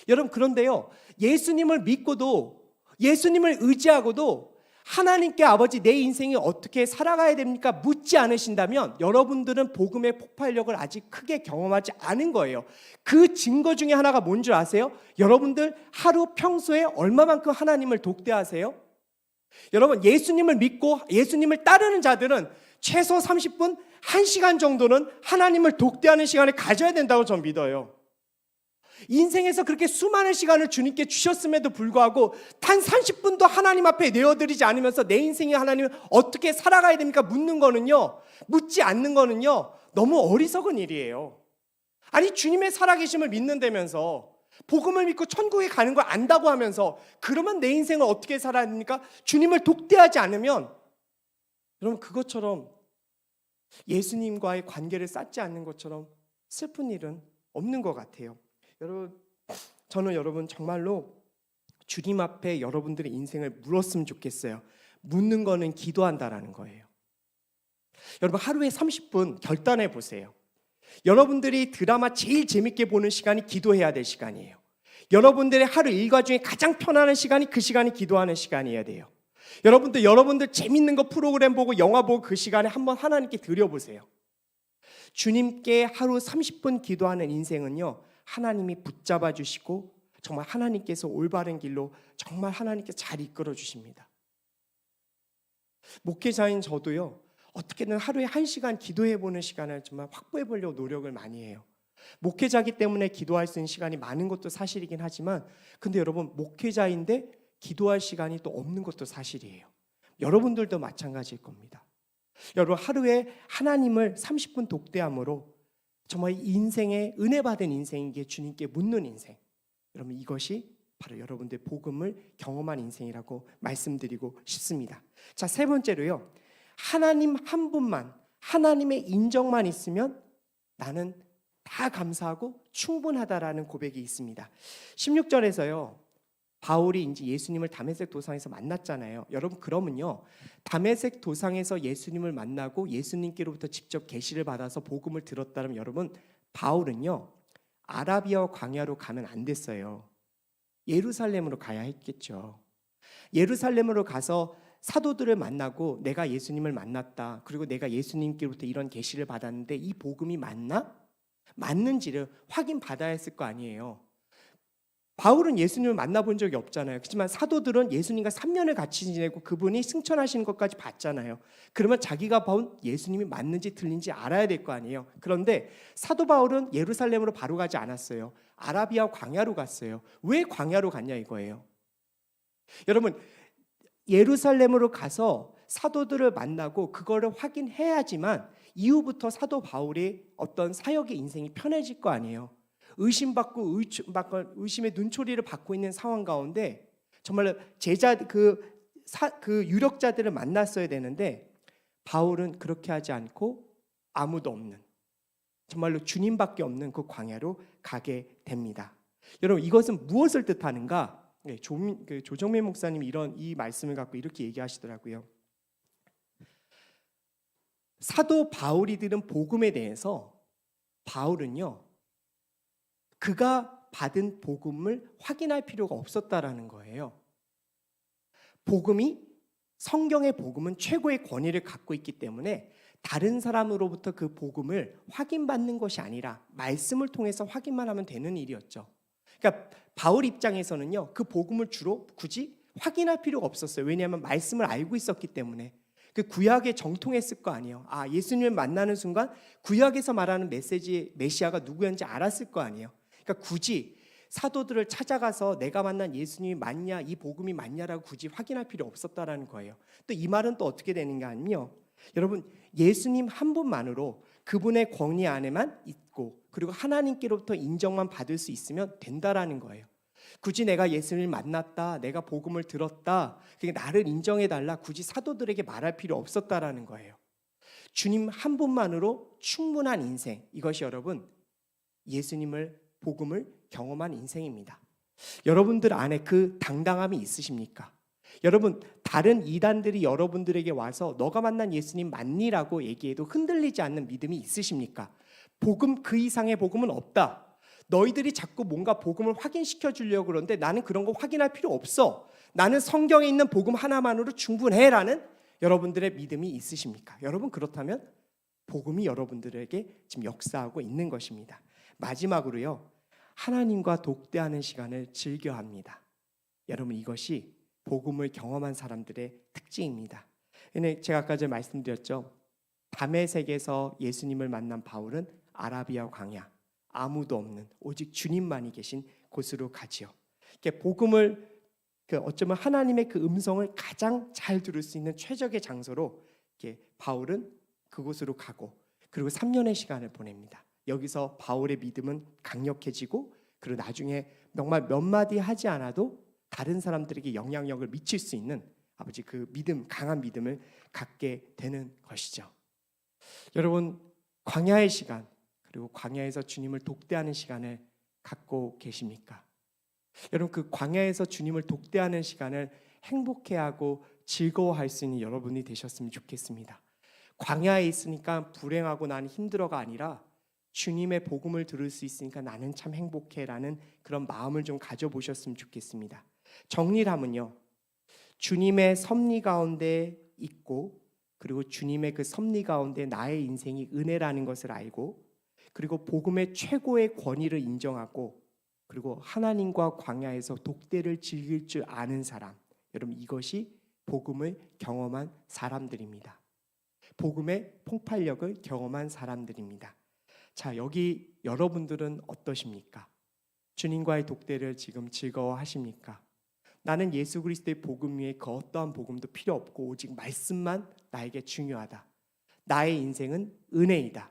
여러분, 그런데요, 예수님을 믿고도, 예수님을 의지하고도 하나님께 아버지 내 인생이 어떻게 살아가야 됩니까? 묻지 않으신다면 여러분들은 복음의 폭발력을 아직 크게 경험하지 않은 거예요. 그 증거 중에 하나가 뭔 줄 아세요? 여러분들 하루 평소에 얼마만큼 하나님을 독대하세요? 여러분, 예수님을 믿고 예수님을 따르는 자들은 최소 30분, 1시간 정도는 하나님을 독대하는 시간을 가져야 된다고 저는 믿어요. 인생에서 그렇게 수많은 시간을 주님께 주셨음에도 불구하고 단 30분도 하나님 앞에 내어드리지 않으면서 내 인생이 하나님을 어떻게 살아가야 됩니까? 묻지 않는 거는요, 너무 어리석은 일이에요. 아니, 주님의 살아계심을 믿는다면서, 복음을 믿고 천국에 가는 걸 안다고 하면서, 그러면 내 인생을 어떻게 살아야 됩니까? 주님을 독대하지 않으면, 여러분, 그것처럼 예수님과의 관계를 쌓지 않는 것처럼 슬픈 일은 없는 것 같아요. 여러분, 저는 여러분 정말로 주님 앞에 여러분들의 인생을 물었으면 좋겠어요. 묻는 거는 기도한다라는 거예요. 여러분, 하루에 30분 결단해 보세요. 여러분들이 드라마 제일 재밌게 보는 시간이 기도해야 될 시간이에요. 여러분들의 하루 일과 중에 가장 편안한 시간이 그 시간이 기도하는 시간이어야 돼요. 여러분들 재밌는 거 프로그램 보고 영화 보고 그 시간에 한번 하나님께 드려보세요. 주님께 하루 30분 기도하는 인생은요, 하나님이 붙잡아 주시고 정말 하나님께서 올바른 길로 정말 하나님께 잘 이끌어 주십니다. 목회자인 저도요, 어떻게든 하루에 1시간 기도해 보는 시간을 정말 확보해 보려고 노력을 많이 해요. 목회자기 때문에 기도할 수 있는 시간이 많은 것도 사실이긴 하지만, 근데 여러분, 목회자인데 기도할 시간이 또 없는 것도 사실이에요. 여러분들도 마찬가지일 겁니다. 여러분, 하루에 하나님을 30분 독대함으로 정말 인생의 은혜 받은 인생이기에 주님께 묻는 인생, 여러분, 이것이 바로 여러분들의 복음을 경험한 인생이라고 말씀드리고 싶습니다. 자, 세 번째로요, 하나님 한 분만, 하나님의 인정만 있으면 나는 다 감사하고 충분하다라는 고백이 있습니다. 16절에서요, 바울이 이제 예수님을 다메섹 도상에서 만났잖아요. 여러분, 그러면요, 다메섹 도상에서 예수님을 만나고 예수님께로부터 직접 계시를 받아서 복음을 들었다면, 여러분, 바울은요, 아라비아 광야로 가면 안 됐어요. 예루살렘으로 가야 했겠죠. 예루살렘으로 가서 사도들을 만나고 내가 예수님을 만났다, 그리고 내가 예수님께로부터 이런 계시를 받았는데 이 복음이 맞나? 맞는지를 확인받아야 했을 거 아니에요. 바울은 예수님을 만나본 적이 없잖아요. 그렇지만 사도들은 예수님과 3년을 같이 지내고 그분이 승천하시는 것까지 봤잖아요. 그러면 자기가 본 예수님이 맞는지 틀린지 알아야 될 거 아니에요. 그런데 사도 바울은 예루살렘으로 바로 가지 않았어요. 아라비아 광야로 갔어요. 왜 광야로 갔냐 이거예요. 여러분, 예루살렘으로 가서 사도들을 만나고 그거를 확인해야지만 이후부터 사도 바울의 어떤 사역의 인생이 편해질 거 아니에요. 의심받고 의심의 눈초리를 받고 있는 상황 가운데 정말 제자 그 유력자들을 만났어야 되는데 바울은 그렇게 하지 않고 아무도 없는, 정말로 주님밖에 없는 그 광야로 가게 됩니다. 여러분, 이것은 무엇을 뜻하는가? 조정민 목사님이 이 말씀을 갖고 이렇게 얘기하시더라고요. 사도 바울이 들은 복음에 대해서 바울은요, 그가 받은 복음을 확인할 필요가 없었다라는 거예요. 성경의 복음은 최고의 권위를 갖고 있기 때문에 다른 사람으로부터 그 복음을 확인받는 것이 아니라 말씀을 통해서 확인만 하면 되는 일이었죠. 그러니까 바울 입장에서는요, 그 복음을 주로 굳이 확인할 필요가 없었어요. 왜냐하면 말씀을 알고 있었기 때문에. 그 구약에 정통했을 거 아니에요. 예수님을 만나는 순간 구약에서 말하는 메시아가 누구였는지 알았을 거 아니에요. 그러니까 굳이 사도들을 찾아가서 내가 만난 예수님이 맞냐, 이 복음이 맞냐라고 굳이 확인할 필요 없었다라는 거예요. 또 이 말은 또 어떻게 되는가 하면요, 여러분, 예수님 한 분만으로 그분의 권위 안에만 있고 그리고 하나님께로부터 인정만 받을 수 있으면 된다라는 거예요. 굳이 내가 예수님을 만났다, 내가 복음을 들었다, 그게 나를 인정해달라, 굳이 사도들에게 말할 필요 없었다라는 거예요. 주님 한 분만으로 충분한 인생, 이것이 여러분 예수님을 복음을 경험한 인생입니다. 여러분들 안에 그 당당함이 있으십니까? 여러분, 다른 이단들이 여러분들에게 와서 너가 만난 예수님 맞니라고 얘기해도 흔들리지 않는 믿음이 있으십니까? 복음, 그 이상의 복음은 없다. 너희들이 자꾸 뭔가 복음을 확인시켜 주려고 그러는데 나는 그런 거 확인할 필요 없어. 나는 성경에 있는 복음 하나만으로 충분해라는 여러분들의 믿음이 있으십니까? 여러분, 그렇다면 복음이 여러분들에게 지금 역사하고 있는 것입니다. 마지막으로요, 하나님과 독대하는 시간을 즐겨 합니다. 여러분, 이것이 복음을 경험한 사람들의 특징입니다. 제가 아까 전에 말씀드렸죠. 밤의 색에서 예수님을 만난 바울은 아라비아 광야, 아무도 없는 오직 주님만이 계신 곳으로 가지요. 복음을 어쩌면 하나님의 그 음성을 가장 잘 들을 수 있는 최적의 장소로 바울은 그곳으로 가고, 그리고 3년의 시간을 보냅니다. 여기서 바울의 믿음은 강력해지고, 그리고 나중에 정말 몇 마디 하지 않아도 다른 사람들에게 영향력을 미칠 수 있는 아버지 그 믿음, 강한 믿음을 갖게 되는 것이죠. 여러분, 광야의 시간, 그리고 광야에서 주님을 독대하는 시간을 갖고 계십니까? 여러분, 그 광야에서 주님을 독대하는 시간을 행복해하고 즐거워할 수 있는 여러분이 되셨으면 좋겠습니다. 광야에 있으니까 불행하고 나는 힘들어가 아니라 주님의 복음을 들을 수 있으니까 나는 참 행복해라는 그런 마음을 좀 가져보셨으면 좋겠습니다. 정리를 하면요, 주님의 섭리 가운데 있고, 그리고 주님의 그 섭리 가운데 나의 인생이 은혜라는 것을 알고, 그리고 복음의 최고의 권위를 인정하고, 그리고 하나님과 광야에서 독대를 즐길 줄 아는 사람, 여러분, 이것이 복음을 경험한 사람들입니다. 복음의 폭발력을 경험한 사람들입니다. 자, 여기 여러분들은 어떠십니까? 주님과의 독대를 지금 즐거워하십니까? 나는 예수 그리스도의 복음 위에 그 어떠한 복음도 필요 없고 오직 말씀만 나에게 중요하다. 나의 인생은 은혜이다.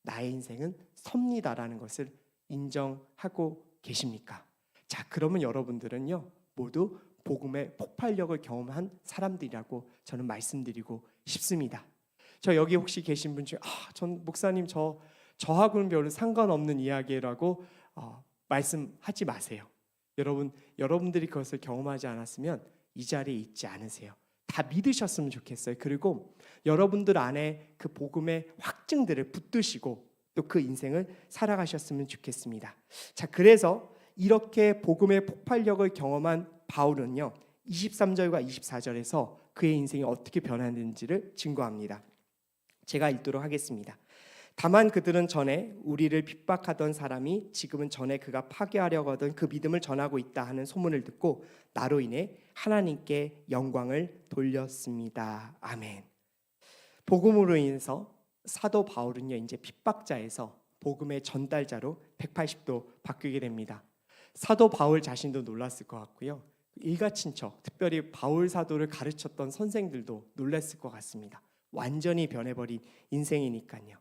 나의 인생은 섭리다라는 것을 인정하고 계십니까? 자, 그러면 여러분들은요, 모두 복음의 폭발력을 경험한 사람들이라고 저는 말씀드리고 싶습니다. 저 여기 혹시 계신 분 중에 전 목사님 저하고는 별로 상관없는 이야기라고 말씀하지 마세요. 여러분들이 그것을 경험하지 않았으면 이 자리에 있지 않으세요. 다 믿으셨으면 좋겠어요. 그리고 여러분들 안에 그 복음의 확증들을 붙드시고 또 그 인생을 살아가셨으면 좋겠습니다. 자, 그래서 이렇게 복음의 폭발력을 경험한 바울은요, 23절과 24절에서 그의 인생이 어떻게 변화했는지를 증거합니다. 제가 읽도록 하겠습니다. 다만 그들은 전에 우리를 핍박하던 사람이 지금은 전에 그가 파괴하려고 하던 그 믿음을 전하고 있다 하는 소문을 듣고 나로 인해 하나님께 영광을 돌렸습니다. 아멘. 복음으로 인해서 사도 바울은요, 이제 핍박자에서 복음의 전달자로 180도 바뀌게 됩니다. 사도 바울 자신도 놀랐을 것 같고요, 일가 친척, 특별히 바울 사도를 가르쳤던 선생들도 놀랐을 것 같습니다. 완전히 변해버린 인생이니까요.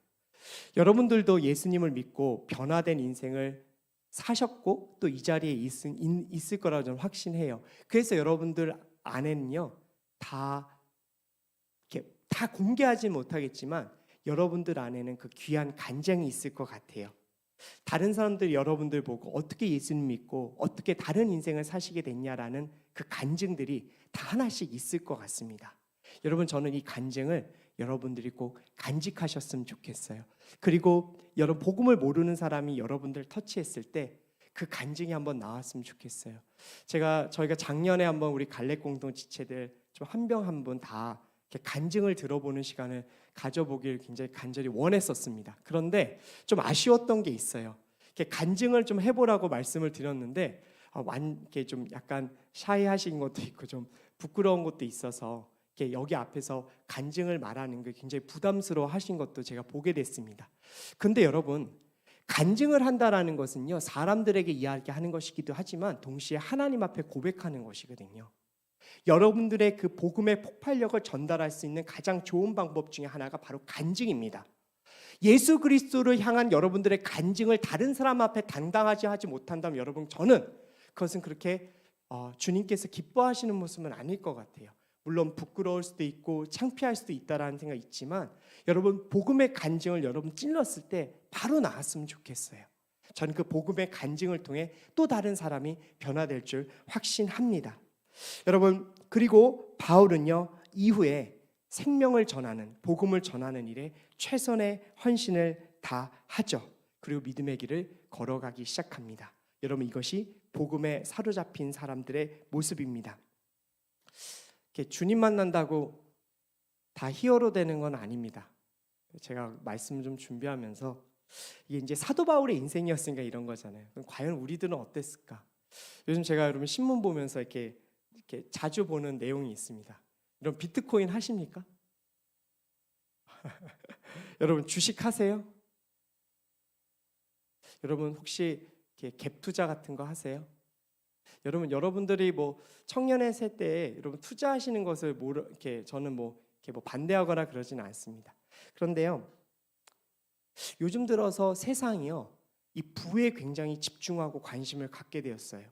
여러분들도 예수님을 믿고 변화된 인생을 사셨고 또 이 자리에 있을 거라고 저는 확신해요. 그래서 여러분들 안에는요, 다 공개하지 못하겠지만 여러분들 안에는 그 귀한 간증이 있을 것 같아요. 다른 사람들이 여러분들 보고 어떻게 예수님 믿고 어떻게 다른 인생을 사시게 됐냐라는 그 간증들이 다 하나씩 있을 것 같습니다. 여러분, 저는 이 간증을 여러분들이 꼭 간직하셨으면 좋겠어요. 그리고 여러분, 복음을 모르는 사람이 여러분들 터치했을 때 그 간증이 한번 나왔으면 좋겠어요. 저희가 작년에 한번 우리 갈렙 공동 지체들 좀 한 명 한 분 다 간증을 들어보는 시간을 가져보길 굉장히 간절히 원했었습니다. 그런데 좀 아쉬웠던 게 있어요. 간증을 좀 해보라고 말씀을 드렸는데 좀 약간 샤이하신 것도 있고 좀 부끄러운 것도 있어서 여기 앞에서 간증을 말하는 게 굉장히 부담스러워 하신 것도 제가 보게 됐습니다. 근데 여러분, 간증을 한다라는 것은요, 사람들에게 이야기하는 것이기도 하지만 동시에 하나님 앞에 고백하는 것이거든요. 여러분들의 그 복음의 폭발력을 전달할 수 있는 가장 좋은 방법 중에 하나가 바로 간증입니다. 예수 그리스도를 향한 여러분들의 간증을 다른 사람 앞에 당당하지 하지 못한다면 여러분, 저는 그것은 그렇게 주님께서 기뻐하시는 모습은 아닐 것 같아요. 물론 부끄러울 수도 있고 창피할 수도 있다라는 생각이 있지만 여러분 복음의 간증을 여러분 찔렀을 때 바로 나았으면 좋겠어요. 저는 그 복음의 간증을 통해 또 다른 사람이 변화될 줄 확신합니다. 여러분 그리고 바울은요 이후에 생명을 전하는 복음을 전하는 일에 최선의 헌신을 다하죠. 그리고 믿음의 길을 걸어가기 시작합니다. 여러분 이것이 복음에 사로잡힌 사람들의 모습입니다. 주님 만난다고 다 히어로 되는 건 아닙니다. 제가 말씀을 좀 준비하면서 이게 이제 사도 바울의 인생이었으니까 이런 거잖아요. 그럼 과연 우리들은 어땠을까? 요즘 제가 여러분 신문 보면서 이렇게 자주 보는 내용이 있습니다. 이런 비트코인 하십니까? 여러분 주식 하세요? 여러분 혹시 갭 투자 같은 거 하세요? 여러분들이 뭐 청년의 세대에 여러분 투자하시는 것을 저는 이렇게 반대하거나 그러지는 않습니다. 그런데요, 요즘 들어서 세상이요 이 부에 굉장히 집중하고 관심을 갖게 되었어요.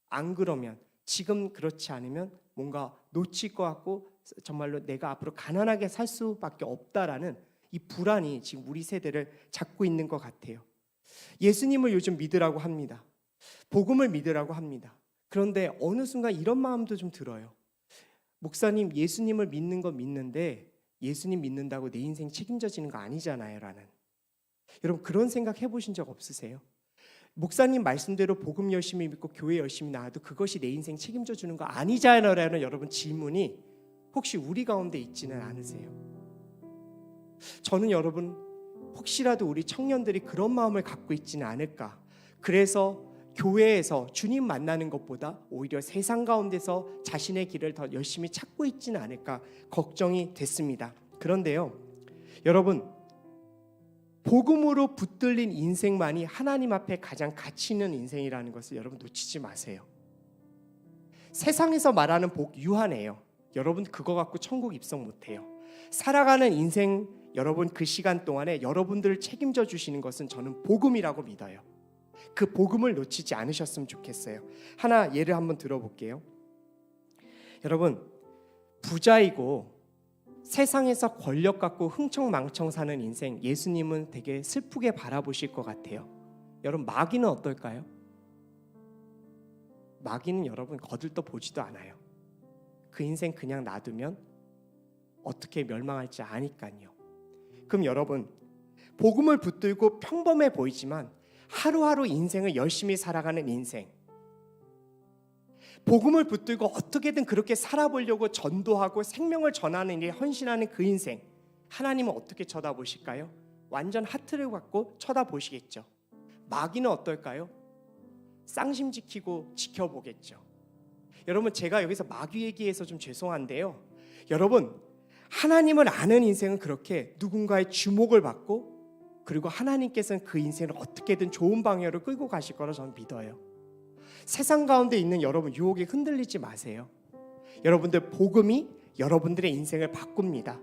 안 그러면 지금 그렇지 않으면 뭔가 놓칠 것 같고 정말로 내가 앞으로 가난하게 살 수밖에 없다라는 이 불안이 지금 우리 세대를 잡고 있는 것 같아요. 예수님을 요즘 믿으라고 합니다. 복음을 믿으라고 합니다. 그런데 어느 순간 이런 마음도 좀 들어요. 목사님 예수님을 믿는 건 믿는데 예수님 믿는다고 내 인생 책임져지는 거 아니잖아요 라는. 여러분 그런 생각 해보신 적 없으세요? 목사님 말씀대로 복음 열심히 믿고 교회 열심히 나와도 그것이 내 인생 책임져 주는 거 아니잖아요 라는 여러분 질문이 혹시 우리 가운데 있지는 않으세요? 저는 여러분 혹시라도 우리 청년들이 그런 마음을 갖고 있지는 않을까. 그래서 교회에서 주님 만나는 것보다 오히려 세상 가운데서 자신의 길을 더 열심히 찾고 있지는 않을까 걱정이 됐습니다. 그런데요 여러분 복음으로 붙들린 인생만이 하나님 앞에 가장 가치 있는 인생이라는 것을 여러분 놓치지 마세요. 세상에서 말하는 복 유한해요. 여러분 그거 갖고 천국 입성 못해요. 살아가는 인생 여러분 그 시간 동안에 여러분들을 책임져 주시는 것은 저는 복음이라고 믿어요. 그 복음을 놓치지 않으셨으면 좋겠어요. 하나 예를 한번 들어볼게요. 여러분 부자이고 세상에서 권력 갖고 흥청망청 사는 인생 예수님은 되게 슬프게 바라보실 것 같아요. 여러분 마귀는 어떨까요? 마귀는 여러분 거들떠 보지도 않아요. 그 인생 그냥 놔두면 어떻게 멸망할지 아니까요. 그럼 여러분 복음을 붙들고 평범해 보이지만 하루하루 인생을 열심히 살아가는 인생, 복음을 붙들고 어떻게든 그렇게 살아보려고 전도하고 생명을 전하는 일에 헌신하는 그 인생, 하나님은 어떻게 쳐다보실까요? 완전 하트를 갖고 쳐다보시겠죠. 마귀는 어떨까요? 쌍심 지키고 지켜보겠죠. 여러분 제가 여기서 마귀 얘기해서 좀 죄송한데요, 여러분 하나님을 아는 인생은 그렇게 누군가의 주목을 받고 그리고 하나님께서는 그 인생을 어떻게든 좋은 방향으로 끌고 가실 거라 저는 믿어요. 세상 가운데 있는 여러분 유혹에 흔들리지 마세요. 여러분들 복음이 여러분들의 인생을 바꿉니다.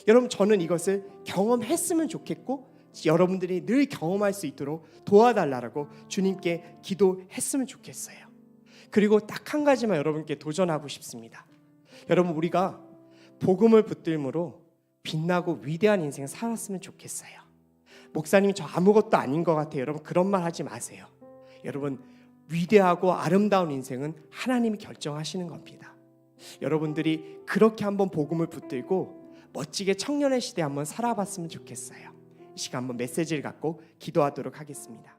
여러분 저는 이것을 경험했으면 좋겠고 여러분들이 늘 경험할 수 있도록 도와달라고 주님께 기도했으면 좋겠어요. 그리고 딱 한 가지만 여러분께 도전하고 싶습니다. 여러분 우리가 복음을 붙들므로 빛나고 위대한 인생 살았으면 좋겠어요. 목사님 저 아무것도 아닌 것 같아요. 여러분 그런 말 하지 마세요. 여러분 위대하고 아름다운 인생은 하나님이 결정하시는 겁니다. 여러분들이 그렇게 한번 복음을 붙들고 멋지게 청년의 시대 한번 살아봤으면 좋겠어요. 이 시간 한번 메시지를 갖고 기도하도록 하겠습니다.